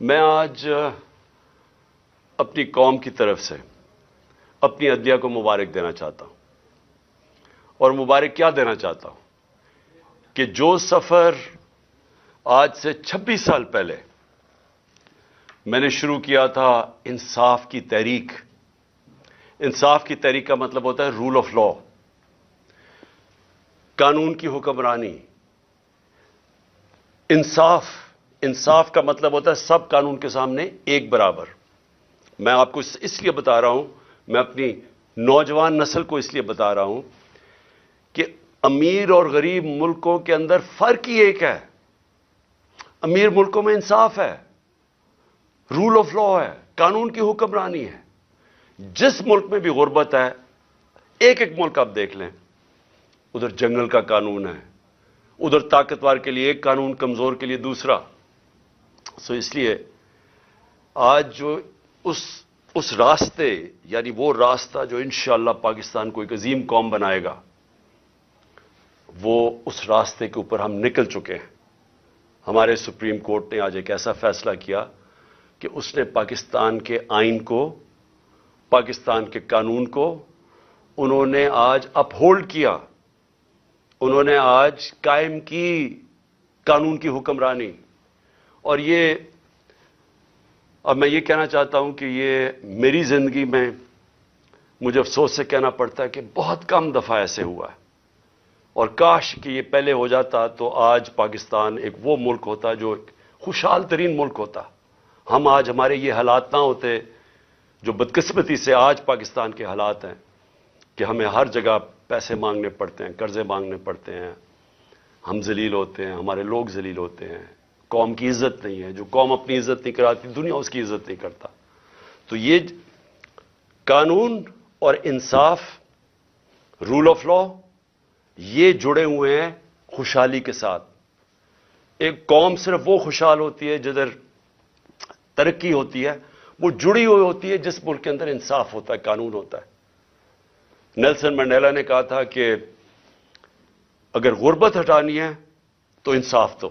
میں آج اپنی قوم کی طرف سے اپنی عدلیہ کو مبارک دینا چاہتا ہوں، اور مبارک کیا دینا چاہتا ہوں کہ جو سفر آج سے 26 سال پہلے میں نے شروع کیا تھا انصاف کی تحریک. انصاف کی تحریک کا مطلب ہوتا ہے رول آف لا، قانون کی حکمرانی. انصاف کا مطلب ہوتا ہے سب قانون کے سامنے ایک برابر. میں آپ کو اس لیے بتا رہا ہوں، میں اپنی نوجوان نسل کو اس لیے بتا رہا ہوں کہ امیر اور غریب ملکوں کے اندر فرق ہی ایک ہے. امیر ملکوں میں انصاف ہے، رول آف لا ہے، قانون کی حکمرانی ہے. جس ملک میں بھی غربت ہے، ایک ملک آپ دیکھ لیں، ادھر جنگل کا قانون ہے، ادھر طاقتور کے لیے ایک قانون، کمزور کے لیے دوسرا. اس لیے آج جو اس راستے، یعنی وہ راستہ جو انشاءاللہ پاکستان کو ایک عظیم قوم بنائے گا، وہ اس راستے کے اوپر ہم نکل چکے ہیں. ہمارے سپریم کورٹ نے آج ایک ایسا فیصلہ کیا کہ اس نے پاکستان کے آئین کو، پاکستان کے قانون کو انہوں نے آج اپہولڈ کیا. انہوں نے آج قائم کی قانون کی حکمرانی. اور اب میں یہ کہنا چاہتا ہوں کہ یہ میری زندگی میں مجھے افسوس سے کہنا پڑتا ہے کہ بہت کم دفعہ ایسے ہوا ہے، اور کاش کہ یہ پہلے ہو جاتا تو آج پاکستان ایک وہ ملک ہوتا جو ایک خوشحال ترین ملک ہوتا. ہم آج، ہمارے یہ حالات نہ ہوتے جو بدقسمتی سے آج پاکستان کے حالات ہیں کہ ہمیں ہر جگہ پیسے مانگنے پڑتے ہیں، قرضے مانگنے پڑتے ہیں، ہم ذلیل ہوتے ہیں، ہمارے لوگ ذلیل ہوتے ہیں، قوم کی عزت نہیں ہے. جو قوم اپنی عزت نہیں کراتی، دنیا اس کی عزت نہیں کرتا. تو یہ قانون اور انصاف، رول آف لا، یہ جڑے ہوئے ہیں خوشحالی کے ساتھ. ایک قوم صرف وہ خوشحال ہوتی ہے جدھر ترقی ہوتی ہے، وہ جڑی ہوئی ہوتی ہے جس ملک کے اندر انصاف ہوتا ہے، قانون ہوتا ہے. نیلسن منڈیلا نے کہا تھا کہ اگر غربت ہٹانی ہے تو انصاف دو.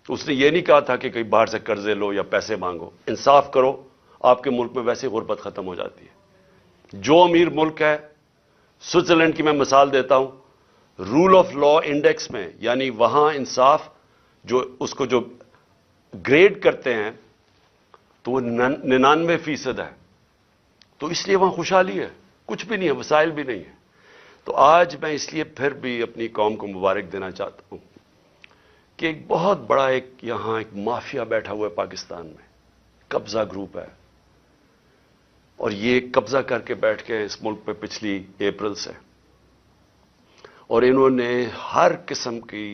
اس نے یہ نہیں کہا تھا کہ کہیں باہر سے قرضے لو یا پیسے مانگو. انصاف کرو، آپ کے ملک میں ویسے غربت ختم ہو جاتی ہے. جو امیر ملک ہے، سوئٹزرلینڈ کی میں مثال دیتا ہوں، رول آف لا انڈیکس میں، یعنی وہاں انصاف جو اس کو جو گریڈ کرتے ہیں تو وہ 99% ہے. تو اس لیے وہاں خوشحالی ہے، کچھ بھی نہیں ہے، وسائل بھی نہیں ہے. تو آج میں اس لیے پھر بھی اپنی قوم کو مبارک دینا چاہتا ہوں کہ ایک بہت بڑا یہاں ایک مافیا بیٹھا ہوا ہے پاکستان میں، قبضہ گروپ ہے، اور یہ قبضہ کر کے بیٹھ کے اس ملک پہ پچھلی اپریل سے، اور انہوں نے ہر قسم کی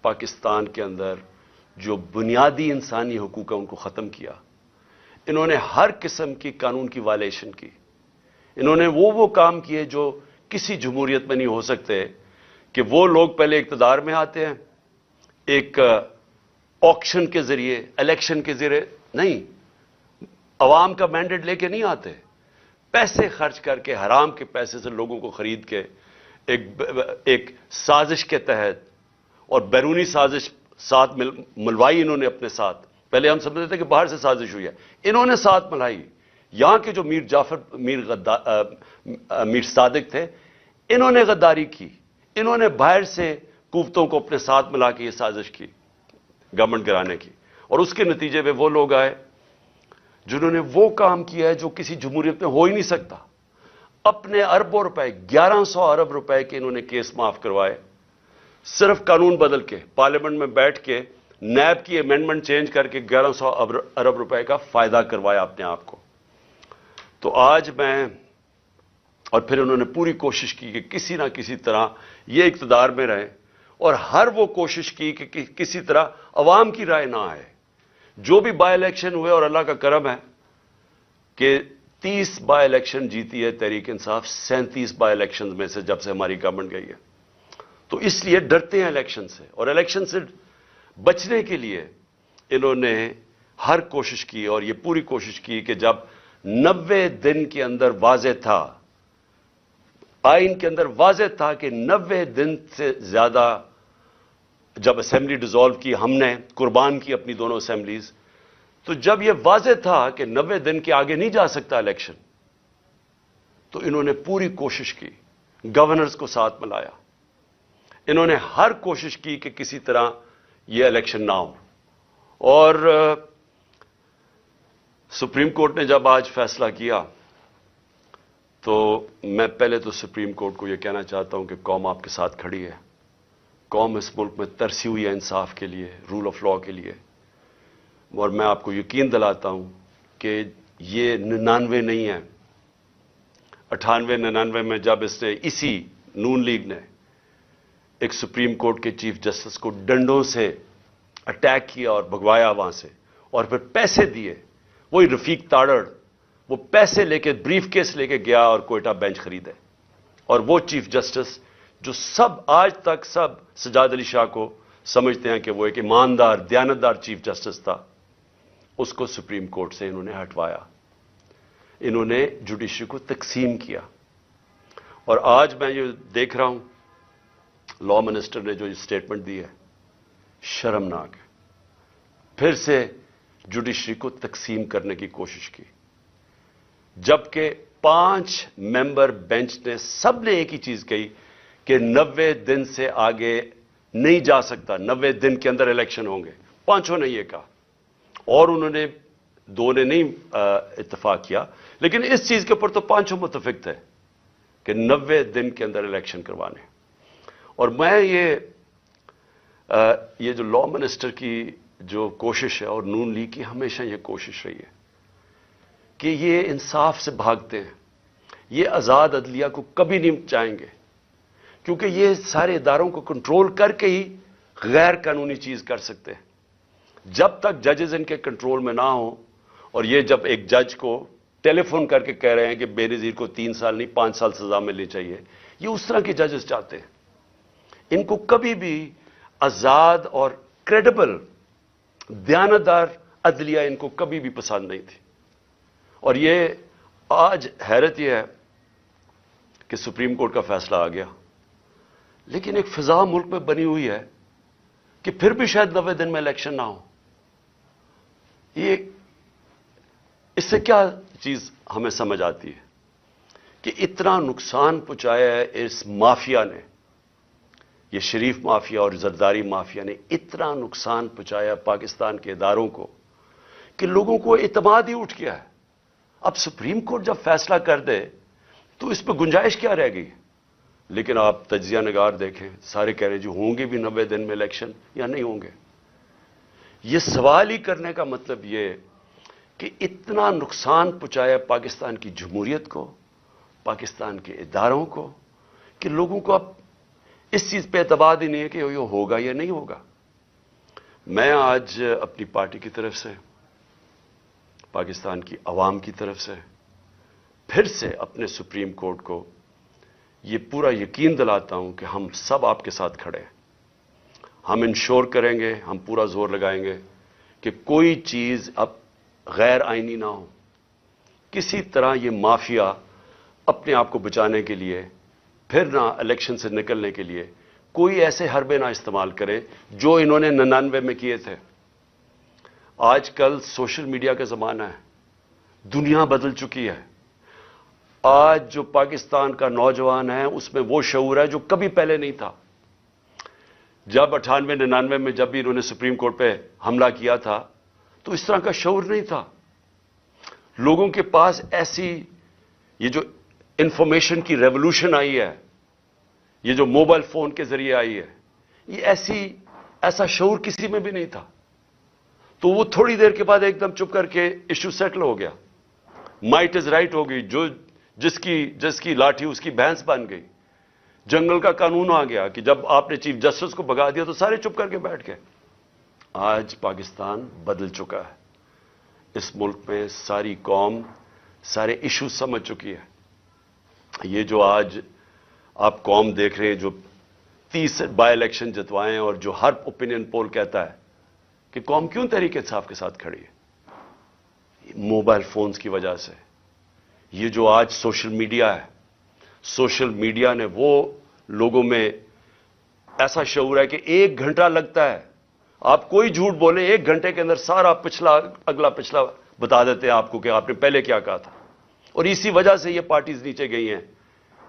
پاکستان کے اندر جو بنیادی انسانی حقوق ہیں ان کو ختم کیا. انہوں نے ہر قسم کی قانون کی وائلیشن کی. انہوں نے وہ کام کیے جو کسی جمہوریت میں نہیں ہو سکتے، کہ وہ لوگ پہلے اقتدار میں آتے ہیں ایک آکشن کے ذریعے، الیکشن کے ذریعے نہیں، عوام کا مینڈیٹ لے کے نہیں آتے، پیسے خرچ کر کے، حرام کے پیسے سے لوگوں کو خرید کے ایک سازش کے تحت، اور بیرونی سازش ساتھ ملوائی انہوں نے اپنے ساتھ. پہلے ہم سمجھتے تھے کہ باہر سے سازش ہوئی ہے، انہوں نے ساتھ ملائی. یہاں کے جو میر صادق تھے، انہوں نے غداری کی. انہوں نے باہر سے قوتوں کو اپنے ساتھ ملا کے یہ سازش کی گورنمنٹ گرانے کی، اور اس کے نتیجے میں وہ لوگ آئے جنہوں نے وہ کام کیا ہے جو کسی جمہوریت میں ہو ہی نہیں سکتا. اپنے اربوں روپے، 1100 ارب روپے کے انہوں نے کیس معاف کروائے، صرف قانون بدل کے، پارلیمنٹ میں بیٹھ کے نیب کی امینڈمنٹ چینج کر کے 1100 ارب روپے کا فائدہ کروایا اپنے آپ کو. تو آج اور پھر انہوں نے پوری کوشش کی کہ کسی نہ کسی طرح یہ اقتدار میں رہے، اور ہر وہ کوشش کی کہ کسی طرح عوام کی رائے نہ آئے. جو بھی بائی الیکشن ہوئے، اور اللہ کا کرم ہے کہ 30 بائی الیکشن جیتی ہے تحریک انصاف 37 بائی الیکشن میں سے، جب سے ہماری گورنمنٹ گئی ہے. تو اس لیے ڈرتے ہیں الیکشن سے، اور الیکشن سے بچنے کے لیے انہوں نے ہر کوشش کی، اور یہ پوری کوشش کی کہ جب 90 دن کے اندر واضح تھا، آئین کے اندر واضح تھا کہ 90 دن سے زیادہ جب اسمبلی ڈیزالو کی، ہم نے قربان کی اپنی دونوں اسمبلیز، تو جب یہ واضح تھا کہ 90 دن کے آگے نہیں جا سکتا الیکشن، تو انہوں نے پوری کوشش کی، گورنرز کو ساتھ ملایا، انہوں نے ہر کوشش کی کہ کسی طرح یہ الیکشن نہ ہو۔ اور سپریم کورٹ نے جب آج فیصلہ کیا تو میں پہلے تو سپریم کورٹ کو یہ کہنا چاہتا ہوں کہ قوم آپ کے ساتھ کھڑی ہے، قوم اس ملک میں ترسی ہوئی ہے انصاف کے لیے، رول آف لا کے لیے، اور میں آپ کو یقین دلاتا ہوں کہ یہ 99 نہیں ہے، 98 99 میں جب اس نے اسی نون لیگ نے ایک سپریم کورٹ کے چیف جسٹس کو ڈنڈوں سے اٹیک کیا اور بھگوایا وہاں سے، اور پھر پیسے دیے، وہی رفیق تاڑڑ وہ پیسے لے کے بریف کیس لے کے گیا اور کوئٹہ بینچ خریدے، اور وہ چیف جسٹس جو سب آج تک سب سجاد علی شاہ کو سمجھتے ہیں کہ وہ ایک ایماندار دیانتدار چیف جسٹس تھا، اس کو سپریم کورٹ سے انہوں نے ہٹوایا، انہوں نے جوڈیشری کو تقسیم کیا۔ اور آج میں یہ دیکھ رہا ہوں لا منسٹر نے جو اسٹیٹمنٹ دی ہے شرمناک ہے، پھر سے جوڈیشری کو تقسیم کرنے کی کوشش کی، جبکہ 5 ممبر بینچ نے سب نے ایک ہی چیز کہی کہ 90 دن سے آگے نہیں جا سکتا، 90 دن کے اندر الیکشن ہوں گے، 5 نے یہ کہا، اور انہوں نے 2 نے نہیں اتفاق کیا، لیکن اس چیز کے اوپر تو 5 متفق تھے کہ 90 دن کے اندر الیکشن کروانے۔ اور میں یہ جو لا منسٹر کی جو کوشش ہے اور نون لیگ کی ہمیشہ یہ کوشش رہی ہے کہ یہ انصاف سے بھاگتے ہیں، یہ آزاد عدلیہ کو کبھی نہیں چاہیں گے، کیونکہ یہ سارے اداروں کو کنٹرول کر کے ہی غیر قانونی چیز کر سکتے ہیں۔ جب تک ججز ان کے کنٹرول میں نہ ہوں، اور یہ جب ایک جج کو ٹیلی فون کر کے کہہ رہے ہیں کہ بے نظیر کو 3 سال نہیں 5 سال سزا ملنی چاہیے، یہ اس طرح کے ججز چاہتے ہیں۔ ان کو کبھی بھی آزاد اور کریڈیبل دیانتدار عدلیہ ان کو کبھی بھی پسند نہیں تھی۔ اور یہ آج حیرت یہ ہے کہ سپریم کورٹ کا فیصلہ آ گیا، لیکن ایک فضا ملک میں بنی ہوئی ہے کہ پھر بھی شاید 90 دن میں الیکشن نہ ہو۔ یہ اس سے کیا چیز ہمیں سمجھ آتی ہے کہ اتنا نقصان پہنچایا ہے اس مافیا نے، یہ شریف مافیا اور زرداری مافیا نے اتنا نقصان پہنچایا پاکستان کے اداروں کو کہ لوگوں کو اعتماد ہی اٹھ گیا ہے۔ اب سپریم کورٹ جب فیصلہ کر دے تو اس پہ گنجائش کیا رہ گئی؟ لیکن آپ تجزیہ نگار دیکھیں، سارے کہہ رہے جو ہوں گے بھی 90 دن میں الیکشن یا نہیں ہوں گے۔ یہ سوال ہی کرنے کا مطلب یہ کہ اتنا نقصان پہنچایا پاکستان کی جمہوریت کو، پاکستان کے اداروں کو، کہ لوگوں کو اب اس چیز پہ اعتماد ہی نہیں ہے کہ یہ ہوگا یا نہیں ہوگا۔ میں آج اپنی پارٹی کی طرف سے، پاکستان کی عوام کی طرف سے پھر سے اپنے سپریم کورٹ کو یہ پورا یقین دلاتا ہوں کہ ہم سب آپ کے ساتھ کھڑے ہیں، ہم انشور کریں گے، ہم پورا زور لگائیں گے کہ کوئی چیز اب غیر آئینی نہ ہو، کسی طرح یہ مافیا اپنے آپ کو بچانے کے لیے، پھر نہ الیکشن سے نکلنے کے لیے کوئی ایسے حربے نہ استعمال کریں جو انہوں نے 99 میں کیے تھے۔ آج کل سوشل میڈیا کا زمانہ ہے، دنیا بدل چکی ہے، آج جو پاکستان کا نوجوان ہے اس میں وہ شعور ہے جو کبھی پہلے نہیں تھا۔ جب 98 99 میں جب بھی انہوں نے سپریم کورٹ پہ حملہ کیا تھا تو اس طرح کا شعور نہیں تھا، لوگوں کے پاس ایسی یہ جو انفارمیشن کی ریولوشن آئی ہے، یہ جو موبائل فون کے ذریعے آئی ہے، یہ ایسا شعور کسی میں بھی نہیں تھا۔ تو وہ تھوڑی دیر کے بعد ایک دم چپ کر کے ایشو سیٹل ہو گیا، مائٹ از رائٹ ہو گئی، جو جس کی لاٹھی اس کی بھینس بن گئی، جنگل کا قانون آ گیا کہ جب آپ نے چیف جسٹس کو بھگا دیا تو سارے چپ کر کے بیٹھ گئے۔ آج پاکستان بدل چکا ہے، اس ملک میں ساری قوم سارے ایشو سمجھ چکی ہے۔ یہ جو آج آپ قوم دیکھ رہے ہیں جو 30 بائی الیکشن جتوائے اور جو ہر اوپینین پول کہتا ہے کہ قوم کیوں تحریک انصاف کے ساتھ کھڑی ہے، موبائل فونز کی وجہ سے۔ یہ جو آج سوشل میڈیا ہے، سوشل میڈیا نے وہ لوگوں میں ایسا شعور ہے کہ 1 گھنٹہ لگتا ہے آپ کوئی جھوٹ بولیں 1 گھنٹے کے اندر سارا اگلا پچھلا بتا دیتے ہیں آپ کو کہ آپ نے پہلے کیا کہا تھا. اور اسی وجہ سے یہ پارٹیز نیچے گئی ہیں,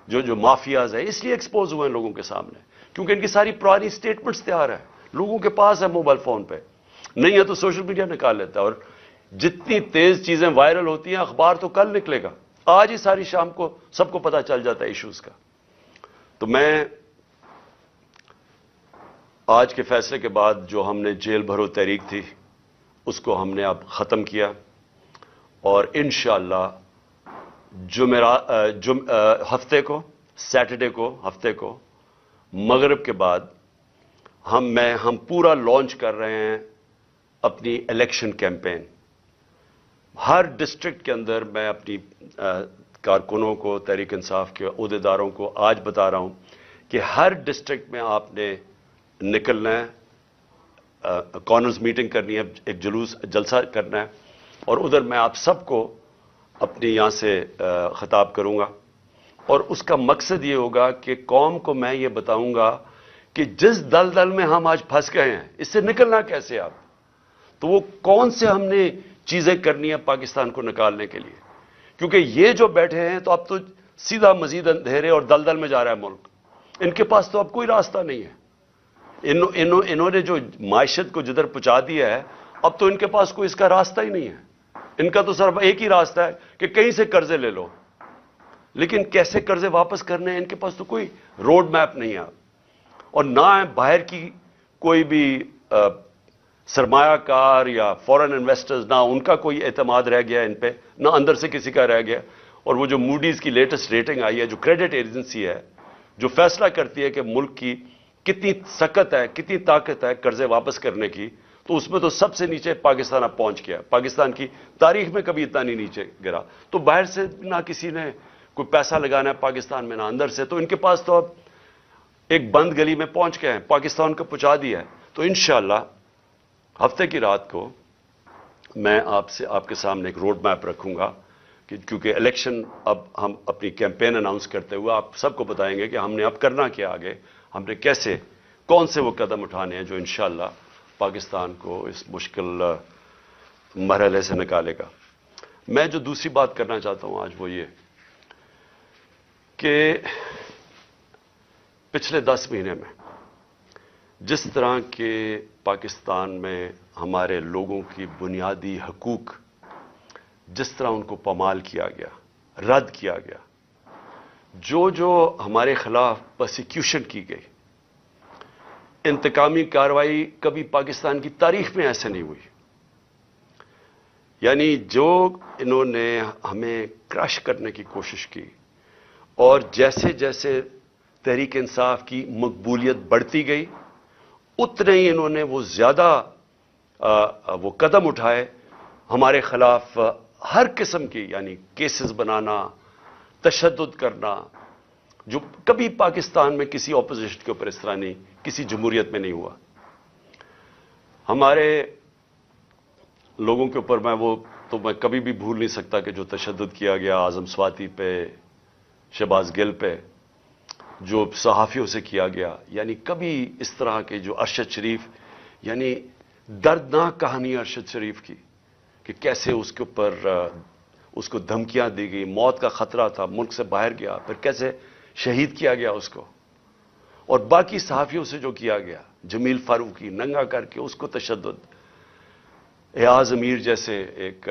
جو مافیاز ہیں اس لیے ایکسپوز ہوئے ہیں لوگوں کے سامنے, کیونکہ ان کی ساری پرانی سٹیٹمنٹس تیار ہیں, لوگوں کے پاس ہے موبائل فون پہ, نہیں ہے تو سوشل میڈیا نکال لیتا ہے. اور جتنی تیز چیزیں وائرل ہوتی ہیں, اخبار تو کل نکلے گا, آج ہی ساری شام کو سب کو پتا چل جاتا ہے ایشوز کا. تو میں آج کے فیصلے کے بعد جو ہم نے جیل بھرو تحریک تھی اس کو ہم نے اب ختم کیا, اور انشاءاللہ ہفتے کو سیٹرڈے کو ہفتے کو مغرب کے بعد ہم پورا لانچ کر رہے ہیں اپنی الیکشن کیمپین. ہر ڈسٹرکٹ کے اندر میں اپنی کارکنوں کو, تحریک انصاف کے عہدیداروں کو آج بتا رہا ہوں کہ ہر ڈسٹرکٹ میں آپ نے نکلنا ہے, کارنرز میٹنگ کرنی ہے, ایک جلسہ کرنا ہے, اور ادھر میں آپ سب کو اپنی یہاں سے خطاب کروں گا. اور اس کا مقصد یہ ہوگا کہ قوم کو میں یہ بتاؤں گا کہ جس دلدل میں ہم آج پھنس گئے ہیں اس سے نکلنا کیسے آپ, تو وہ کون سے ہم نے چیزیں کرنی ہیں پاکستان کو نکالنے کے لیے. کیونکہ یہ جو بیٹھے ہیں تو اب تو سیدھا مزید اندھیرے اور دلدل میں جا رہا ہے ملک, ان کے پاس تو اب کوئی راستہ نہیں ہے. انہوں نے جو معیشت کو جدھر پہنچا دیا ہے, اب تو ان کے پاس کوئی اس کا راستہ ہی نہیں ہے. ان کا تو صرف ایک ہی راستہ ہے کہ کہیں سے قرضے لے لو, لیکن کیسے قرضے واپس کرنے ہیں ان کے پاس تو کوئی روڈ میپ نہیں ہے. اور نہ باہر کی کوئی بھی سرمایہ کار یا فورن انویسٹرز, نہ ان کا کوئی اعتماد رہ گیا ان پہ, نہ اندر سے کسی کا رہ گیا. اور وہ جو موڈیز کی لیٹسٹ ریٹنگ آئی ہے, جو کریڈٹ ایجنسی ہے جو فیصلہ کرتی ہے کہ ملک کی کتنی سکت ہے, کتنی طاقت ہے قرضے واپس کرنے کی, تو اس میں تو سب سے نیچے پاکستان اب پہنچ گیا. پاکستان کی تاریخ میں کبھی اتنا نہیں نیچے گرا. تو باہر سے نہ کسی نے کوئی پیسہ لگانا ہے پاکستان میں, نہ اندر سے, تو ان کے پاس تو اب ایک بند گلی میں پہنچ گئے ہیں, پاکستان کو پہنچا دیا ہے. تو انشاءاللہ ہفتے کی رات کو میں آپ کے سامنے ایک روڈ میپ رکھوں گا, کیونکہ الیکشن اب ہم اپنی کیمپین اناؤنس کرتے ہوئے آپ سب کو بتائیں گے کہ ہم نے اب کرنا کیا, آگے ہم نے کیسے کون سے وہ قدم اٹھانے ہیں جو انشاءاللہ پاکستان کو اس مشکل مرحلے سے نکالے گا. میں جو دوسری بات کرنا چاہتا ہوں آج وہ یہ کہ پچھلے 10 مہینے میں جس طرح کے پاکستان میں ہمارے لوگوں کی بنیادی حقوق جس طرح ان کو پامال کیا گیا, رد کیا گیا, جو ہمارے خلاف پرسیکیوشن کی گئی, انتقامی کارروائی کبھی پاکستان کی تاریخ میں ایسے نہیں ہوئی. یعنی جو انہوں نے ہمیں کرش کرنے کی کوشش کی, اور جیسے جیسے تحریک انصاف کی مقبولیت بڑھتی گئی اتنے ہی انہوں نے وہ زیادہ وہ قدم اٹھائے ہمارے خلاف ہر قسم کی, یعنی کیسز بنانا, تشدد کرنا, جو کبھی پاکستان میں کسی اپوزیشن کے اوپر اس طرح نہیں, کسی جمہوریت میں نہیں ہوا. ہمارے لوگوں کے اوپر میں کبھی بھی بھول نہیں سکتا کہ جو تشدد کیا گیا اعظم سواتی پہ, شہباز گل پہ, جو صحافیوں سے کیا گیا, یعنی کبھی اس طرح کے جو ارشد شریف, یعنی دردناک کہانی ارشد شریف کی کہ کیسے اس کے اوپر اس کو دھمکیاں دی گئی, موت کا خطرہ تھا, ملک سے باہر گیا, پھر کیسے شہید کیا گیا اس کو, اور باقی صحافیوں سے جو کیا گیا, جمیل فاروقی ننگا کر کے اس کو تشدد, ایاز امیر جیسے ایک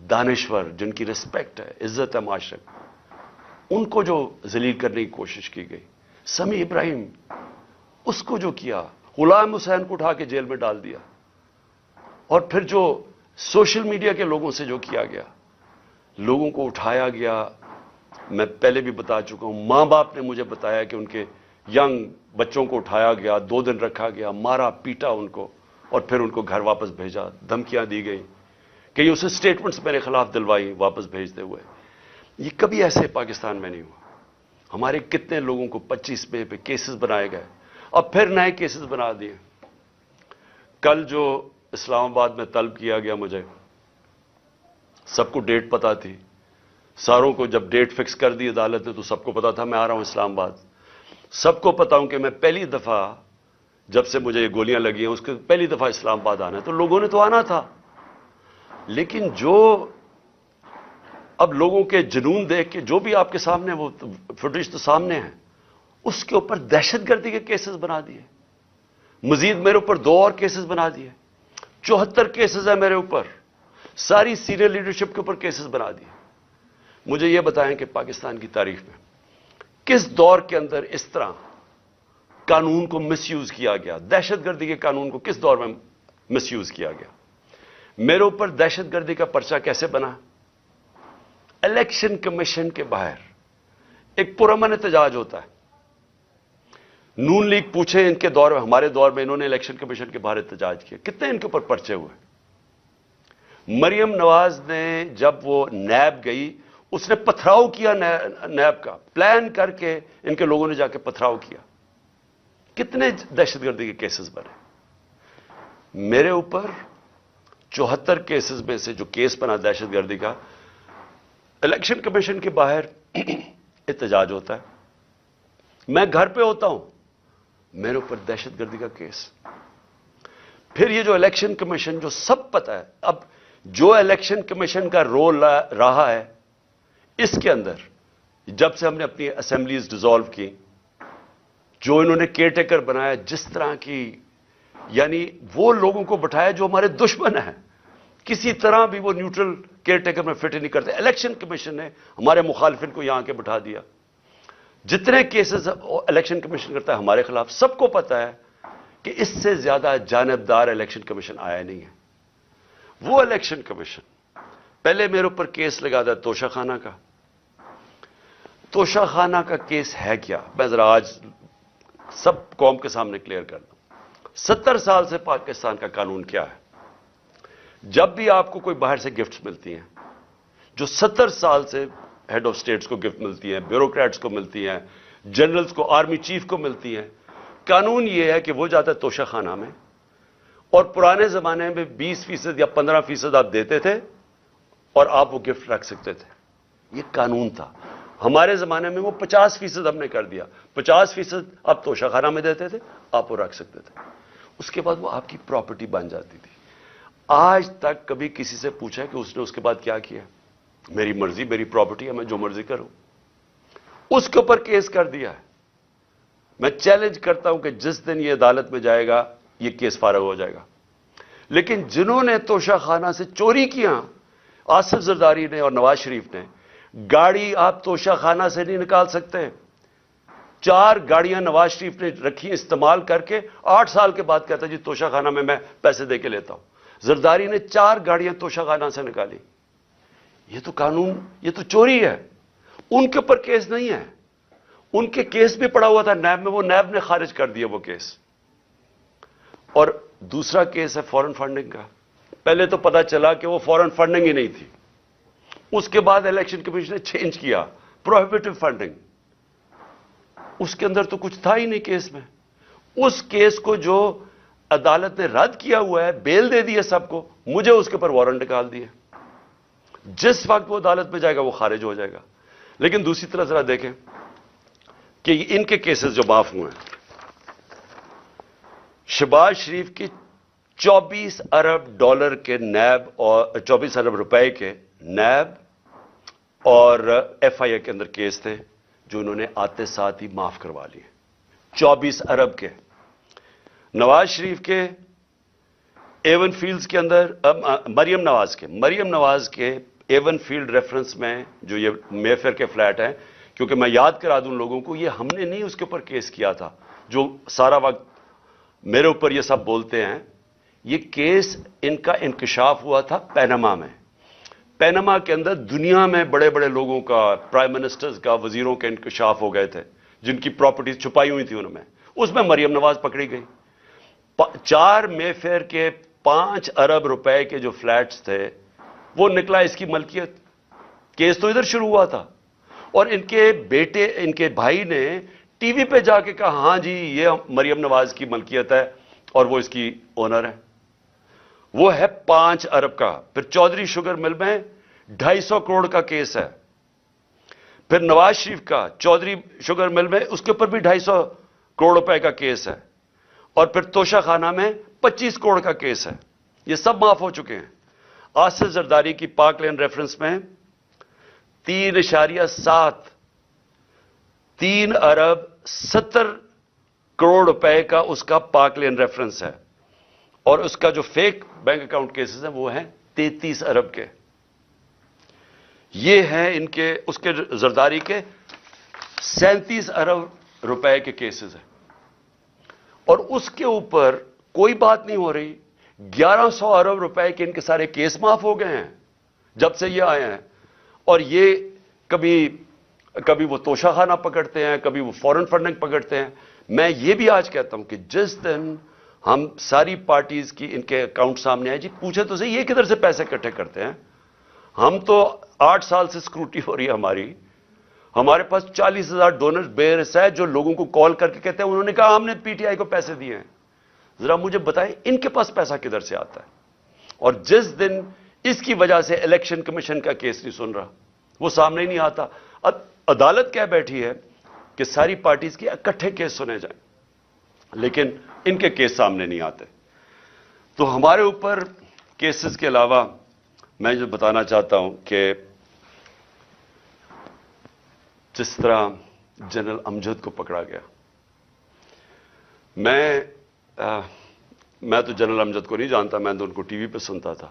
دانشور جن کی رسپیکٹ ہے, عزت ہے معاشرے میں, ان کو جو ذلیل کرنے کی کوشش کی گئی, سمیع ابراہیم اس کو جو کیا, غلام حسین کو اٹھا کے جیل میں ڈال دیا, اور پھر جو سوشل میڈیا کے لوگوں سے جو کیا گیا, لوگوں کو اٹھایا گیا. میں پہلے بھی بتا چکا ہوں, ماں باپ نے مجھے بتایا کہ ان کے ینگ بچوں کو اٹھایا گیا, 2 دن رکھا گیا, مارا پیٹا ان کو, اور پھر ان کو گھر واپس بھیجا, دھمکیاں دی گئی, کئی اسے سٹیٹمنٹس میرے خلاف دلوائی واپس بھیجتے ہوئے. یہ کبھی ایسے پاکستان میں نہیں ہوا. ہمارے کتنے لوگوں کو 25 پہ کیسز بنائے گئے, اب پھر نئے کیسز بنا دیے. کل جو اسلام آباد میں طلب کیا گیا مجھے, سب کو ڈیٹ پتا تھی, ساروں کو جب ڈیٹ فکس کر دی عدالت نے تو سب کو پتا تھا میں آ رہا ہوں اسلام آباد. سب کو پتا ہوں کہ میں پہلی دفعہ جب سے مجھے یہ گولیاں لگی ہیں اس کے پہلی دفعہ اسلام آباد آنا ہے، تو لوگوں نے تو آنا تھا، لیکن جو اب لوگوں کے جنون دیکھ کے جو بھی آپ کے سامنے وہ فوٹیج تو سامنے ہے، اس کے اوپر دہشت گردی کے کیسز بنا دیے، مزید میرے اوپر 2 اور کیسز بنا دیے، 74 کیسز ہیں میرے اوپر، ساری سینئر لیڈرشپ کے اوپر کیسز بنا دیے۔ مجھے یہ بتائیں کہ پاکستان کی تاریخ میں کس دور کے اندر اس طرح قانون کو مس یوز کیا گیا، دہشت گردی کے قانون کو کس دور میں مس یوز کیا گیا؟ میرے اوپر دہشت گردی کا پرچہ کیسے بنا؟ الیکشن کمیشن کے باہر ایک پرامن احتجاج ہوتا ہے، نون لیگ پوچھے ان کے دور میں، ہمارے دور میں انہوں نے الیکشن کمیشن کے باہر احتجاج کیا، کتنے ان کے اوپر پرچے ہوئے؟ مریم نواز نے جب وہ نیب گئی، اس نے پتھراؤ کیا نیب کا، پلان کر کے ان کے لوگوں نے جا کے پتھراؤ کیا، کتنے دہشت گردی کے کیسز بنے؟ میرے اوپر 74 کیسز میں سے جو کیس بنا دہشت گردی کا، الیکشن کمیشن کے باہر احتجاج ہوتا ہے، میں گھر پہ ہوتا ہوں، میرے اوپر دہشت گردی کا کیس۔ پھر یہ جو الیکشن کمیشن جو سب پتہ ہے، اب جو الیکشن کمیشن کا رول رہا ہے اس کے اندر، جب سے ہم نے اپنی اسمبلیز ڈیزالو کی، جو انہوں نے کیئر ٹیکر بنایا، جس طرح کی یعنی وہ لوگوں کو بٹھایا جو ہمارے دشمن ہیں، کسی طرح بھی وہ نیوٹرل کیئر ٹیکر میں فٹ نہیں کرتے، الیکشن کمیشن نے ہمارے مخالفین کو یہاں کے بٹھا دیا۔ جتنے کیسز الیکشن کمیشن کرتا ہے ہمارے خلاف، سب کو پتا ہے کہ اس سے زیادہ جانبدار الیکشن کمیشن آیا نہیں ہے۔ وہ الیکشن کمیشن پہلے میرے اوپر کیس لگا تھا توشہ خانہ کا۔ توشہ خانہ کا کیس ہے کیا، میں ذرا آج سب قوم کے سامنے کلیئر کر دوں۔ 70 سال سے پاکستان کا قانون کیا ہے؟ جب بھی آپ کو کوئی باہر سے گفٹس ملتی ہیں، جو 70 سال سے ہیڈ آف سٹیٹس کو گفٹ ملتی ہیں، بیوروکریٹس کو ملتی ہیں، جنرلز کو، آرمی چیف کو ملتی ہیں، قانون یہ ہے کہ وہ جاتا ہے توشہ خانہ میں، اور پرانے زمانے میں 20% یا 15% آپ دیتے تھے اور آپ وہ گفٹ رکھ سکتے تھے، یہ قانون تھا۔ ہمارے زمانے میں وہ 50% ہم نے کر دیا، 50% آپ توشہ خانہ میں دیتے تھے، آپ وہ رکھ سکتے تھے، اس کے بعد وہ آپ کی پراپرٹی بن جاتی تھی۔ آج تک کبھی کسی سے پوچھا کہ اس نے اس کے بعد کیا کیا؟ میری مرضی، میری پراپرٹی ہے، میں جو مرضی کروں۔ اس کے اوپر کیس کر دیا ہے۔ میں چیلنج کرتا ہوں کہ جس دن یہ عدالت میں جائے گا یہ کیس فارغ ہو جائے گا۔ لیکن جنہوں نے توشہ خانہ سے چوری کیا، آصف زرداری نے اور نواز شریف نے، گاڑی آپ توشہ خانہ سے نہیں نکال سکتے۔ 4 گاڑیاں نواز شریف نے رکھی استعمال کر کے، 8 سال کے بعد کہتا جی توشہ خانہ میں پیسے دے کے لیتا ہوں۔ زرداری نے 4 گاڑیاں توشہ خانہ سے نکالی۔ یہ تو قانون، یہ تو چوری ہے۔ ان کے اوپر کیس نہیں ہے، ان کے کیس بھی پڑا ہوا تھا نیب میں، وہ نیب نے خارج کر دیا وہ کیس۔ اور دوسرا کیس ہے فورن فنڈنگ کا۔ پہلے تو پتا چلا کہ وہ فورن فنڈنگ ہی نہیں تھی، اس کے بعد الیکشن کمیشن نے چینج کیا پروہیبٹیو فنڈنگ، اس کے اندر تو کچھ تھا ہی نہیں کیس میں۔ اس کیس کو جو عدالت نے رد کیا ہوا ہے، بیل دے دی ہے سب کو، مجھے اس کے اوپر وارنٹ نکال دیے، جس وقت وہ عدالت میں جائے گا وہ خارج ہو جائے گا۔ لیکن دوسری طرف ذرا دیکھیں کہ ان کے کیسز جو معاف ہوئے ہیں، شہباز شریف کی 24 ارب ڈالر کے نیب اور 24 ارب روپے کے نیب اور ایف آئی اے کے اندر کیس تھے جو انہوں نے آتے ساتھ ہی معاف کروا لیے، 24 ارب کے۔ نواز شریف کے ایون فیلڈز کے اندر، مریم نواز کے ایون فیلڈ ریفرنس میں جو یہ مے فیئر کے فلیٹ ہیں، کیونکہ میں یاد کرا دوں لوگوں کو، یہ ہم نے نہیں اس کے اوپر کیس کیا تھا جو سارا وقت میرے اوپر یہ سب بولتے ہیں۔ یہ کیس ان کا انکشاف ہوا تھا پینما میں۔ پینما کے اندر دنیا میں بڑے بڑے لوگوں کا، پرائم منسٹرز کا، وزیروں کے انکشاف ہو گئے تھے جن کی پراپرٹیز چھپائی ہوئی تھی ان میں، اس میں مریم نواز پکڑی گئی۔ 4 مے فیئر کے 5 ارب روپے کے جو فلیٹس تھے وہ نکلا اس کی ملکیت۔ کیس تو ادھر شروع ہوا تھا، اور ان کے بیٹے، ان کے بھائی نے ٹی وی پہ جا کے کہا ہاں جی یہ مریم نواز کی ملکیت ہے اور وہ اس کی اونر ہے۔ وہ ہے 5 ارب کا۔ پھر چودھری شوگر مل میں 250 کروڑ کا کیس ہے۔ پھر نواز شریف کا چودھری شوگر مل میں، اس کے اوپر بھی 250 کروڑ روپے کا کیس ہے۔ اور پھر توشہ خانہ میں 25 کروڑ کا کیس ہے. یہ سب معاف ہو چکے ہیں. آصف زرداری کی پاک لین ریفرنس میں 3 ارب 70 کروڑ روپے کا اس کا پاک لین ریفرنس ہے, اور اس کا جو فیک بینک اکاؤنٹ کیسز ہیں وہ ہیں 33 ارب کے. یہ ہیں ان کے اس کے زرداری کے 37 ارب روپے کے کیسز ہیں, اور اس کے اوپر کوئی بات نہیں ہو رہی. 1100 ارب روپے کے ان کے سارے کیس معاف ہو گئے ہیں جب سے یہ آئے ہیں. اور یہ کبھی وہ توشہ خانہ پکڑتے ہیں, کبھی وہ فورن فنڈنگ پکڑتے ہیں. میں یہ بھی آج کہتا ہوں کہ جس دن ہم ساری پارٹیز کی ان کے اکاؤنٹ سامنے آئے, جی پوچھے تو صحیح یہ کدھر سے پیسے اکٹھے کرتے ہیں. ہم تو 8 سال سے اسکروٹی ہو رہی ہے ہماری. ہمارے پاس 40,000 ڈونر بیئرس ہے جو لوگوں کو کال کر کے کہتے ہیں انہوں نے کہا ہم نے پی ٹی آئی کو پیسے دیے ہیں. ذرا مجھے بتائیں ان کے پاس پیسہ کدھر سے آتا ہے. اور جس دن اس کی وجہ سے الیکشن کمیشن کا کیس نہیں سن رہا, وہ سامنے ہی نہیں آتا. اب عدالت کہہ بیٹھی ہے کہ ساری پارٹیز کے اکٹھے کیس سنے جائیں, لیکن ان کے کیس سامنے نہیں آتے. تو ہمارے اوپر کیسز کے علاوہ میں جو بتانا چاہتا ہوں کہ جس طرح جنرل امجد کو پکڑا گیا, میں تو جنرل امجد کو نہیں جانتا, میں تو ان کو ٹی وی پہ سنتا تھا.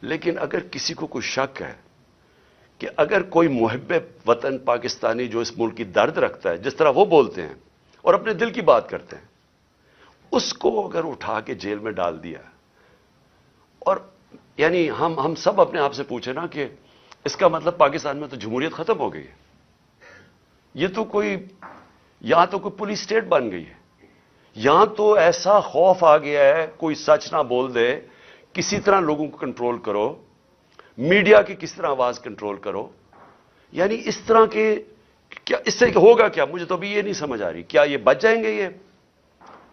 لیکن اگر کسی کو کوئی شک ہے کہ اگر کوئی محب وطن پاکستانی جو اس ملک کی درد رکھتا ہے, جس طرح وہ بولتے ہیں اور اپنے دل کی بات کرتے ہیں, اس کو اگر اٹھا کے جیل میں ڈال دیا, اور یعنی ہم سب اپنے آپ سے پوچھیں نا کہ اس کا مطلب پاکستان میں تو جمہوریت ختم ہو گئی ہے. یہ تو یہاں تو کوئی پولیس اسٹیٹ بن گئی ہے. یہاں تو ایسا خوف آ گیا ہے, کوئی سچ نہ بول دے, کسی طرح لوگوں کو کنٹرول کرو, میڈیا کی کس طرح آواز کنٹرول کرو. یعنی اس طرح کے کیا اس سے ہوگا کیا, مجھے تو ابھی یہ نہیں سمجھ آ رہی. کیا یہ بچ جائیں گے؟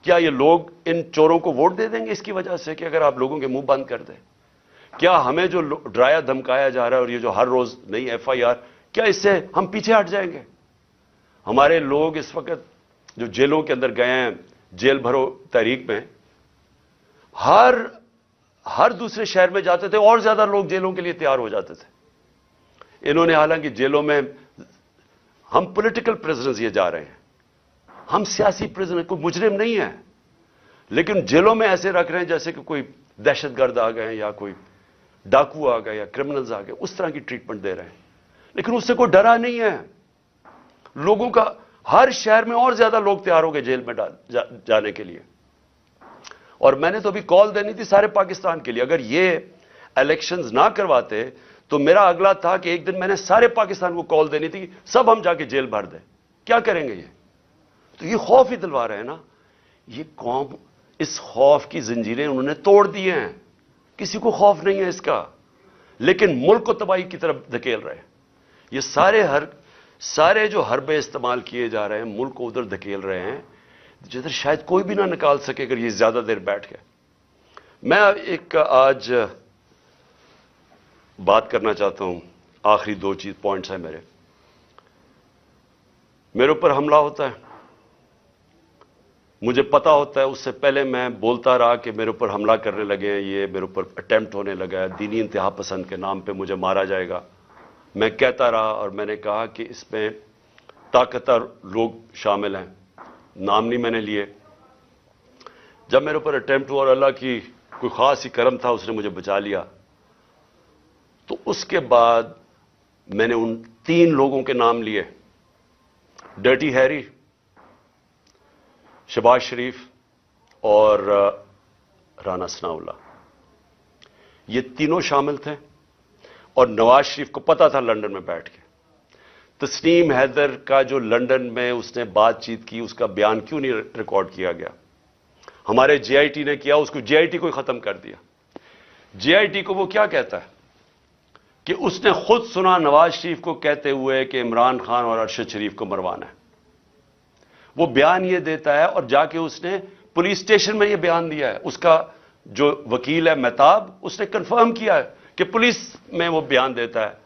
کیا یہ لوگ ان چوروں کو ووٹ دے دیں گے اس کی وجہ سے کہ اگر آپ لوگوں کے منہ بند کر دیں؟ کیا ہمیں جو ڈرایا دھمکایا جا رہا ہے اور یہ جو ہر روز نئی ایف آئی آر, کیا اس سے ہم پیچھے ہٹ جائیں گے؟ ہمارے لوگ اس وقت جو جیلوں کے اندر گئے ہیں, جیل بھرو تحریک میں, ہر دوسرے شہر میں جاتے تھے اور زیادہ لوگ جیلوں کے لیے تیار ہو جاتے تھے. انہوں نے حالانکہ جیلوں میں ہم پولیٹیکل پرزنرز یہ جا رہے ہیں, ہم سیاسی پرزنر, کوئی مجرم نہیں ہے, لیکن جیلوں میں ایسے رکھ رہے ہیں جیسے کہ کوئی دہشت گرد آ گئے ہیں یا کوئی ڈاکو آ گئے یا کرمنلز آ گئے, اس طرح کی ٹریٹمنٹ دے رہے ہیں. لیکن اس سے کوئی ڈرا نہیں ہے. لوگوں کا ہر شہر میں اور زیادہ لوگ تیار ہو گئے جیل میں جانے کے لیے. اور میں نے تو ابھی کال دینی تھی سارے پاکستان کے لیے, اگر یہ الیکشنز نہ کرواتے تو میرا اگلا تھا کہ ایک دن میں نے سارے پاکستان کو کال دینی تھی, سب ہم جا کے جیل بھر دیں. کیا کریں گے یہ؟ تو یہ خوف ہی دلوا رہے ہیں نا. یہ قوم اس خوف کی زنجیریں انہوں نے توڑ دی ہیں. کسی کو خوف نہیں ہے اس کا, لیکن ملک کو تباہی کی طرف دھکیل رہے ہیں. یہ سارے جو حربے استعمال کیے جا رہے ہیں ملک کو ادھر دھکیل رہے ہیں جدھر شاید کوئی بھی نہ نکال سکے اگر یہ زیادہ دیر بیٹھ گئے. میں ایک آج بات کرنا چاہتا ہوں, آخری 2 پوائنٹس ہیں میرے اوپر حملہ ہوتا ہے, مجھے پتا ہوتا ہے, اس سے پہلے میں بولتا رہا کہ میرے اوپر حملہ کرنے لگے ہیں, یہ میرے اوپر اٹیمپٹ ہونے لگا ہے, دینی انتہا پسند کے نام پہ مجھے مارا جائے گا. میں کہتا رہا اور میں نے کہا کہ اس میں طاقتور لوگ شامل ہیں, نام نہیں میں نے لیے. جب میرے اوپر اٹیمپٹ ہوا اور اللہ کی کوئی خاص ہی کرم تھا, اس نے مجھے بچا لیا, تو اس کے بعد میں نے ان 3 لوگوں کے نام لیے, ڈرٹی ہیری, شہباز شریف اور رانا ثناءاللہ. یہ تینوں شامل تھے, اور نواز شریف کو پتا تھا لندن میں بیٹھ کے. تسنیم حیدر کا جو لندن میں اس نے بات چیت کی, اس کا بیان کیوں نہیں ریکارڈ کیا گیا؟ ہمارے جے آئی ٹی نے کیا, اس کو جے آئی ٹی کو ختم کر دیا. جے آئی ٹی کو وہ کیا کہتا ہے کہ اس نے خود سنا نواز شریف کو کہتے ہوئے کہ عمران خان اور ارشد شریف کو مروانا ہے. وہ بیان یہ دیتا ہے, اور جا کے اس نے پولیس اسٹیشن میں یہ بیان دیا ہے. اس کا جو وکیل ہے مہتاب, اس نے کنفرم کیا ہے کہ پولیس میں وہ بیان دیتا ہے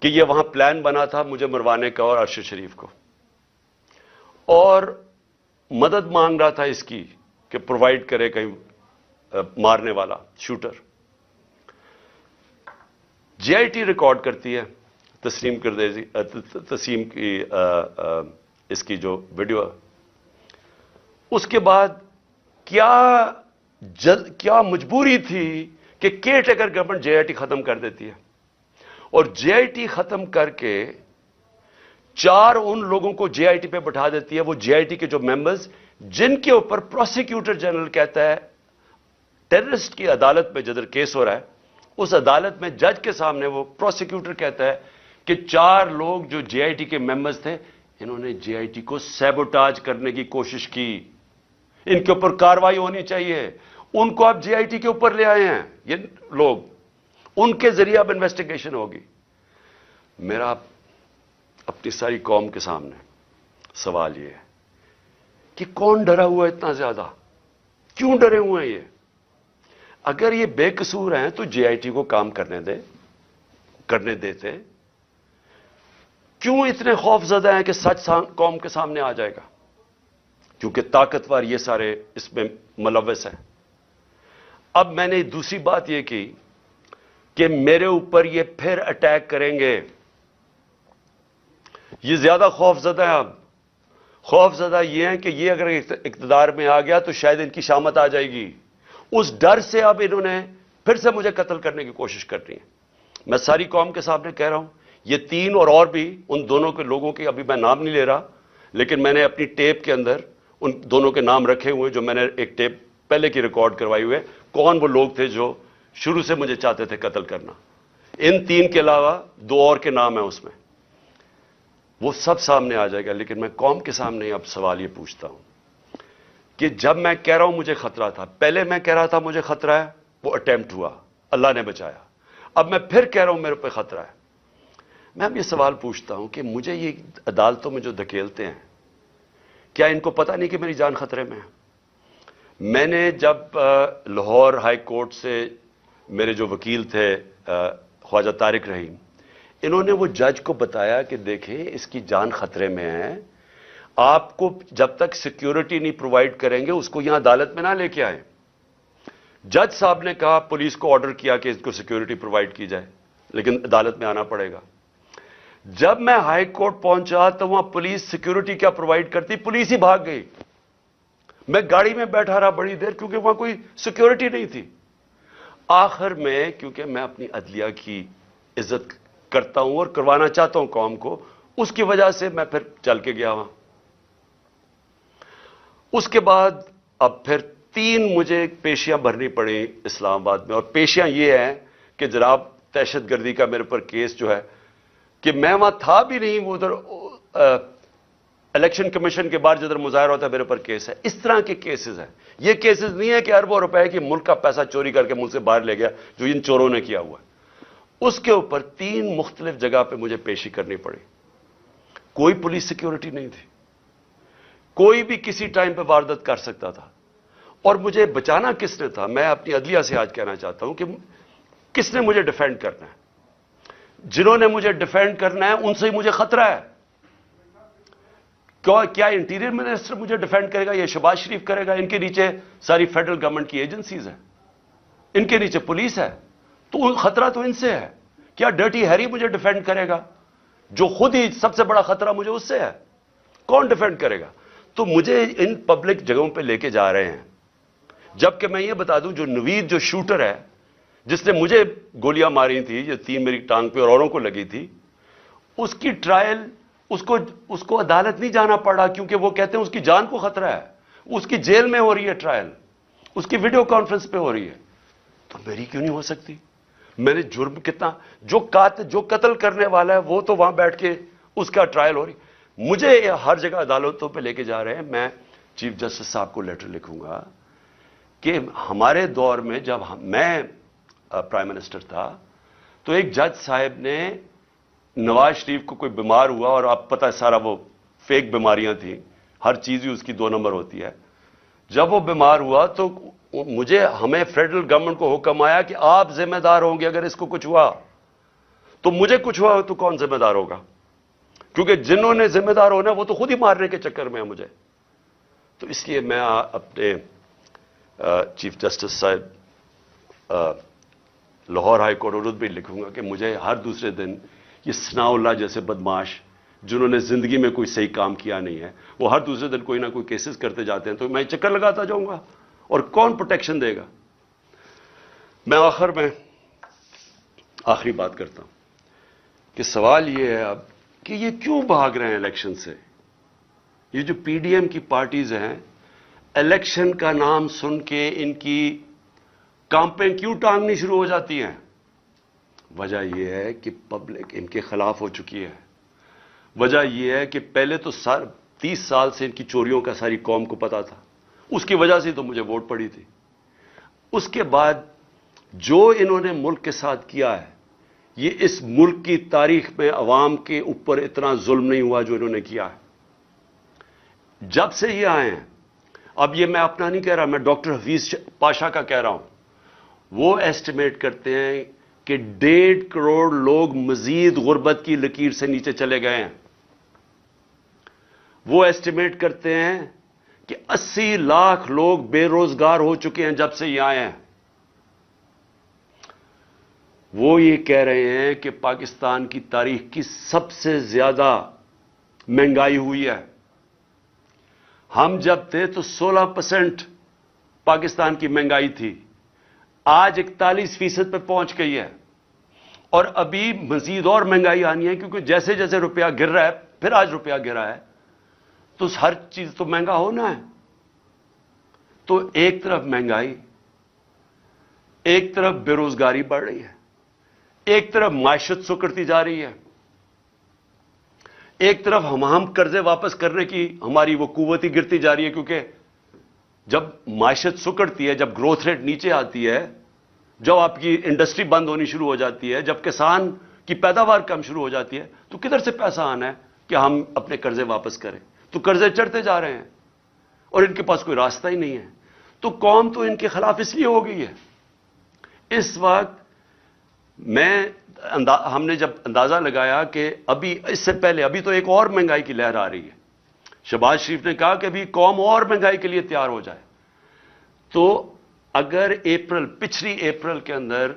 کہ یہ وہاں پلان بنا تھا مجھے مروانے کا اور ارشد شریف کو. اور مدد مانگ رہا تھا اس کی کہ پرووائڈ کرے کہیں مارنے والا shooter. J I T record کرتی ہے تسیم کی اس کی جو ویڈیو ہے. اس کے بعد کیا مجبوری تھی کہ care taker government J I T ختم کر دیتی ہے, اور جے آئی ٹی ختم کر کے 4 ان لوگوں کو جے آئی ٹی پہ بٹھا دیتی ہے, وہ جے آئی ٹی کے جو ممبرز جن کے اوپر پروسیکیوٹر جنرل کہتا ہے ٹیررسٹ کی عدالت میں جدھر کیس ہو رہا ہے, اس عدالت میں جج کے سامنے وہ پروسیکیوٹر کہتا ہے کہ 4 لوگ جو جے آئی ٹی کے ممبرز تھے انہوں نے جے آئی ٹی کو سیبوٹاج کرنے کی کوشش کی, ان کے اوپر کارروائی ہونی چاہیے. ان کو آپ جے آئی ٹی کے اوپر لے آئے ہیں یہ لوگ, ان کے ذریعے اب انویسٹیگیشن ہوگی. میرا اپنی ساری قوم کے سامنے سوال یہ ہے کہ کون ڈرا ہوا ہے اتنا زیادہ؟ کیوں ڈرے ہوئے ہیں یہ؟ اگر یہ بے قصور ہیں تو جے آئی ٹی کو کام کرنے دیتے. کیوں اتنے خوف زدہ ہیں کہ سچ قوم کے سامنے آ جائے گا؟ کیونکہ طاقتور یہ سارے اس میں ملوث ہیں. اب میں نے دوسری بات یہ کی کہ میرے اوپر یہ پھر اٹیک کریں گے. یہ زیادہ خوف زدہ ہیں. اب خوف زدہ یہ ہیں کہ یہ اگر اقتدار میں آ گیا تو شاید ان کی شامت آ جائے گی. اس ڈر سے اب انہوں نے پھر سے مجھے قتل کرنے کی کوشش کر رہی ہیں. میں ساری قوم کے سامنے کہہ رہا ہوں, یہ 3 اور بھی ان دونوں کے لوگوں کے ابھی میں نام نہیں لے رہا, لیکن میں نے اپنی ٹیپ کے اندر ان دونوں کے نام رکھے ہوئے جو میں نے ایک ٹیپ پہلے کی ریکارڈ کروائی ہوئے, کون وہ لوگ تھے جو شروع سے مجھے چاہتے تھے قتل کرنا. ان 3 کے علاوہ 2 اور کے نام ہیں اس میں, وہ سب سامنے آ جائے گا. لیکن میں قوم کے سامنے اب سوال یہ پوچھتا ہوں کہ جب میں کہہ رہا ہوں مجھے خطرہ تھا, پہلے میں کہہ رہا تھا مجھے خطرہ ہے, وہ اٹیمپٹ ہوا, اللہ نے بچایا. اب میں پھر کہہ رہا ہوں میرے پہ خطرہ ہے. میں اب یہ سوال پوچھتا ہوں کہ مجھے یہ عدالتوں میں جو دھکیلتے ہیں, کیا ان کو پتہ نہیں کہ میری جان خطرے میں ہے؟ میں نے جب لاہور ہائی کورٹ سے میرے جو وکیل تھے خواجہ طارق رحیم, انہوں نے وہ جج کو بتایا کہ دیکھیں اس کی جان خطرے میں ہے, آپ کو جب تک سیکیورٹی نہیں پرووائڈ کریں گے اس کو یہاں عدالت میں نہ لے کے آئیں. جج صاحب نے کہا, پولیس کو آرڈر کیا کہ اس کو سیکیورٹی پرووائڈ کی جائے, لیکن عدالت میں آنا پڑے گا. جب میں ہائی کورٹ پہنچا تو وہاں پولیس سیکیورٹی کیا پرووائڈ کرتی, پولیس ہی بھاگ گئی. میں گاڑی میں بیٹھا رہا بڑی دیر کیونکہ وہاں کوئی سیکیورٹی نہیں تھی. آخر میں کیونکہ میں اپنی عدلیہ کی عزت کرتا ہوں اور کروانا چاہتا ہوں قوم کو, اس کی وجہ سے میں پھر چل کے گیا وہاں. اس کے بعد اب پھر 3 مجھے پیشیاں بھرنی پڑی اسلام آباد میں, اور پیشیاں یہ ہیں کہ جناب دہشت گردی کا میرے پر کیس جو ہے کہ میں وہاں تھا بھی نہیں, وہ ادھر الیکشن کمیشن کے بعد جدھر مظاہرہ ہوتا ہے میرے پر کیس ہے. اس طرح کے کیسز ہیں. یہ کیسز نہیں ہے کہ اربوں روپے کی ملک کا پیسہ چوری کر کے ملک سے باہر لے گیا جو ان چوروں نے کیا ہوا ہے. اس کے اوپر 3 مختلف جگہ پہ مجھے پیشی کرنی پڑی. کوئی پولیس سیکیورٹی نہیں تھی, کوئی بھی کسی ٹائم پہ واردات کر سکتا تھا. اور مجھے بچانا کس نے تھا؟ میں اپنی عدلیہ سے آج کہنا چاہتا ہوں کہ کس نے مجھے ڈیفینڈ کرنا ہے؟ جنہوں نے مجھے ڈیفینڈ کرنا ہے ان سے ہی مجھے خطرہ ہے. کیا انٹیریئر منسٹر مجھے ڈیفینڈ کرے گا؟ یہ شہباز شریف کرے گا؟ ان کے نیچے ساری فیڈرل گورنمنٹ کی ایجنسیز ہیں, ان کے نیچے پولیس ہے, تو خطرہ تو ان سے ہے. کیا ڈرٹی ہیری مجھے ڈیفینڈ کرے گا جو خود ہی سب سے بڑا خطرہ مجھے اس سے ہے؟ کون ڈیفینڈ کرے گا؟ تو مجھے ان پبلک جگہوں پہ لے کے جا رہے ہیں, جبکہ میں یہ بتا دوں جو نوید جو شوٹر ہے جس نے مجھے گولیاں ماری تھی, یہ 3 میری ٹانگ پہ اور اوروں کو لگی تھی, اس کی ٹرائل اس کو عدالت نہیں جانا پڑا کیونکہ وہ کہتے ہیں اس کی جان کو خطرہ ہے. اس کی جیل میں ہو رہی ہے ٹرائل, اس کی ویڈیو کانفرنس پہ ہو رہی ہے. تو میری کیوں نہیں ہو سکتی؟ میں نے جرم کتنا, جو قتل کرنے والا ہے وہ تو وہاں بیٹھ کے اس کا ٹرائل ہو رہی. مجھے ہر جگہ عدالتوں پہ لے کے جا رہے ہیں. میں چیف جسٹس صاحب کو لیٹر لکھوں گا کہ ہمارے دور میں جب میں پرائم منسٹر تھا تو ایک جج صاحب نے نواز شریف کو کوئی بیمار ہوا, اور آپ پتہ ہے سارا وہ فیک بیماریاں تھیں, ہر چیز ہی اس کی 2 نمبر ہوتی ہے. جب وہ بیمار ہوا تو ہمیں فیڈرل گورنمنٹ کو حکم آیا کہ آپ ذمہ دار ہوں گے اگر اس کو کچھ ہوا. تو مجھے کچھ ہوا تو کون ذمہ دار ہوگا؟ کیونکہ جنہوں نے ذمہ دار ہونا وہ تو خود ہی مارنے کے چکر میں ہے مجھے. تو اس لیے میں اپنے چیف جسٹس صاحب لاہور ہائی کورٹ اردو بھی لکھوں گا کہ مجھے ہر دوسرے دن یہ ثناء اللہ جیسے بدماش جنہوں نے زندگی میں کوئی صحیح کام کیا نہیں ہے وہ ہر دوسرے دن کوئی نہ کوئی کیسز کرتے جاتے ہیں، تو میں چکر لگاتا جاؤں گا اور کون پروٹیکشن دے گا؟ میں آخر میں آخری بات کرتا ہوں کہ سوال یہ ہے اب کہ یہ کیوں بھاگ رہے ہیں الیکشن سے؟ یہ جو پی ڈی ایم کی پارٹیز ہیں الیکشن کا نام سن کے ان کی کامپیں کیوں ٹانگنی شروع ہو جاتی ہیں؟ وجہ یہ ہے کہ پبلک ان کے خلاف ہو چکی ہے. وجہ یہ ہے کہ پہلے تو 30 سال سے ان کی چوریوں کا ساری قوم کو پتا تھا، اس کی وجہ سے تو مجھے ووٹ پڑی تھی. اس کے بعد جو انہوں نے ملک کے ساتھ کیا ہے، یہ اس ملک کی تاریخ میں عوام کے اوپر اتنا ظلم نہیں ہوا جو انہوں نے کیا ہے. جب سے یہ آئے ہیں، اب یہ میں اپنا نہیں کہہ رہا، میں ڈاکٹر حفیظ پاشا کا کہہ رہا ہوں، وہ ایسٹیمیٹ کرتے ہیں کہ 1.5 کروڑ لوگ مزید غربت کی لکیر سے نیچے چلے گئے ہیں. وہ ایسٹیمیٹ کرتے ہیں کہ 80 لاکھ لوگ بے روزگار ہو چکے ہیں جب سے یہ آئے ہیں. وہ یہ کہہ رہے ہیں کہ پاکستان کی تاریخ کی سب سے زیادہ مہنگائی ہوئی ہے. ہم جب تھے تو 16% پاکستان کی مہنگائی تھی، آج 41% پہ پہنچ گئی ہے، اور ابھی مزید اور مہنگائی آنی ہے، کیونکہ جیسے جیسے روپیہ گر رہا ہے، پھر آج روپیہ گرا ہے تو ہر چیز تو مہنگا ہونا ہے. تو ایک طرف مہنگائی، ایک طرف بے روزگاری بڑھ رہی ہے، ایک طرف معیشت سکڑتی جا رہی ہے، ایک طرف ہم قرضے واپس کرنے کی ہماری وہ قوت ہی گرتی جا رہی ہے، کیونکہ جب معیشت سکڑتی ہے، جب گروتھ ریٹ نیچے آتی ہے، جب آپ کی انڈسٹری بند ہونی شروع ہو جاتی ہے، جب کسان کی پیداوار کم شروع ہو جاتی ہے، تو کدھر سے پیسہ آنا ہے کہ ہم اپنے قرضے واپس کریں؟ تو قرضے چڑھتے جا رہے ہیں اور ان کے پاس کوئی راستہ ہی نہیں ہے. تو قوم تو ان کے خلاف اس لیے ہو گئی ہے. اس وقت ہم نے جب اندازہ لگایا کہ ابھی اس سے پہلے ابھی تو ایک اور مہنگائی کی لہر آ رہی ہے، شہباز شریف نے کہا کہ ابھی قوم اور مہنگائی کے لیے تیار ہو جائے. تو اگر پچھلی اپریل کے اندر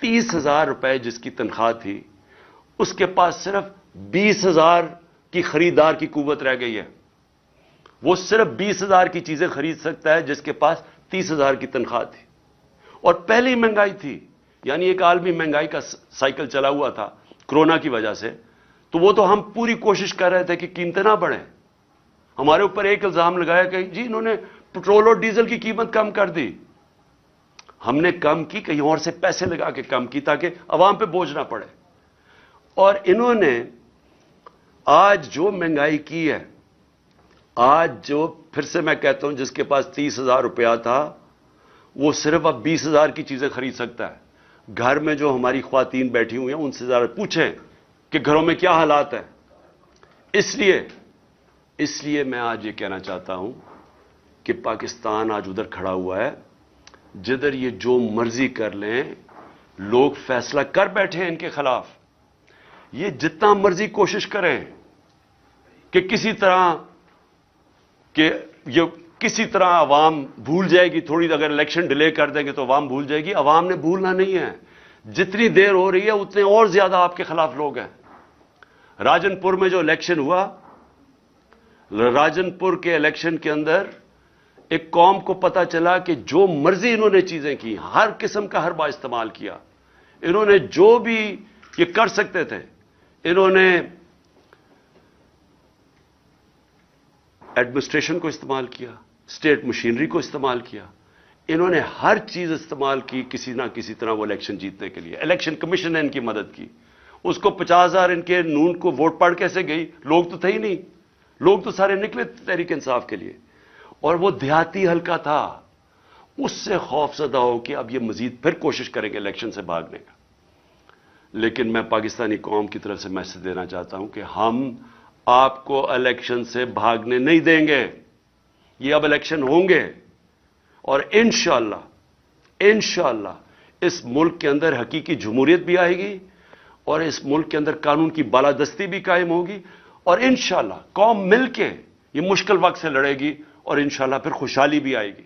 30,000 روپے جس کی تنخواہ تھی، اس کے پاس صرف 20,000 کی خریدار کی قوت رہ گئی ہے. وہ صرف 20,000 کی چیزیں خرید سکتا ہے جس کے پاس 30,000 کی تنخواہ تھی. اور پہلی مہنگائی تھی، یعنی ایک عالمی مہنگائی کا سائیکل چلا ہوا تھا کرونا کی وجہ سے. تو وہ تو ہم پوری کوشش کر رہے تھے کہ قیمتیں نہ بڑھیں. ہمارے اوپر ایک الزام لگایا کہ جی انہوں نے پٹرول اور ڈیزل کی قیمت کم کر دی. ہم نے کم کی، کہیں اور سے پیسے لگا کے کم کی تاکہ عوام پہ بوجھ نہ پڑے. اور انہوں نے آج جو مہنگائی کی ہے، آج جو پھر سے میں کہتا ہوں جس کے پاس 30,000 روپیہ تھا وہ صرف اب 20,000 کی چیزیں خرید سکتا ہے. گھر میں جو ہماری خواتین بیٹھی ہوئی ہیں ان سے ذرا پوچھیں کہ گھروں میں کیا حالات ہیں. اس لیے میں آج یہ کہنا چاہتا ہوں کہ پاکستان آج ادھر کھڑا ہوا ہے جدھر یہ جو مرضی کر لیں، لوگ فیصلہ کر بیٹھے ہیں ان کے خلاف. یہ جتنا مرضی کوشش کریں کہ کسی طرح عوام بھول جائے گی، تھوڑی اگر الیکشن ڈیلے کر دیں گے تو عوام بھول جائے گی. عوام نے بھولنا نہیں ہے. جتنی دیر ہو رہی ہے اتنے اور زیادہ آپ کے خلاف لوگ ہیں. راجن پور میں جو الیکشن ہوا، راجن پور کے الیکشن کے اندر ایک قوم کو پتا چلا کہ جو مرضی انہوں نے چیزیں کی، ہر قسم کا حربہ استعمال کیا. انہوں نے جو بھی یہ کر سکتے تھے، انہوں نے ایڈمنسٹریشن کو استعمال کیا، اسٹیٹ مشینری کو استعمال کیا. انہوں نے ہر چیز استعمال کی کسی نہ کسی طرح وہ الیکشن جیتنے کے لیے. الیکشن کمیشن نے ان کی مدد کی. اس کو 50,000 ان کے نون کو ووٹ پڑ کیسے گئی؟ لوگ تو تھے ہی نہیں، لوگ تو سارے نکلے تحریک انصاف کے لیے. اور وہ دیہاتی حلقہ تھا، اس سے خوف زدہ ہو کہ اب یہ مزید پھر کوشش کریں گے الیکشن سے بھاگنے کا. لیکن میں پاکستانی قوم کی طرف سے میسج دینا چاہتا ہوں کہ ہم آپ کو الیکشن سے بھاگنے نہیں دیں گے. یہ اب الیکشن ہوں گے اور انشاءاللہ اس ملک کے اندر حقیقی جمہوریت بھی آئے گی اور اس ملک کے اندر قانون کی بالادستی بھی قائم ہوگی. اور انشاءاللہ قوم مل کے یہ مشکل وقت سے لڑے گی اور انشاءاللہ پھر خوشحالی بھی آئے گی.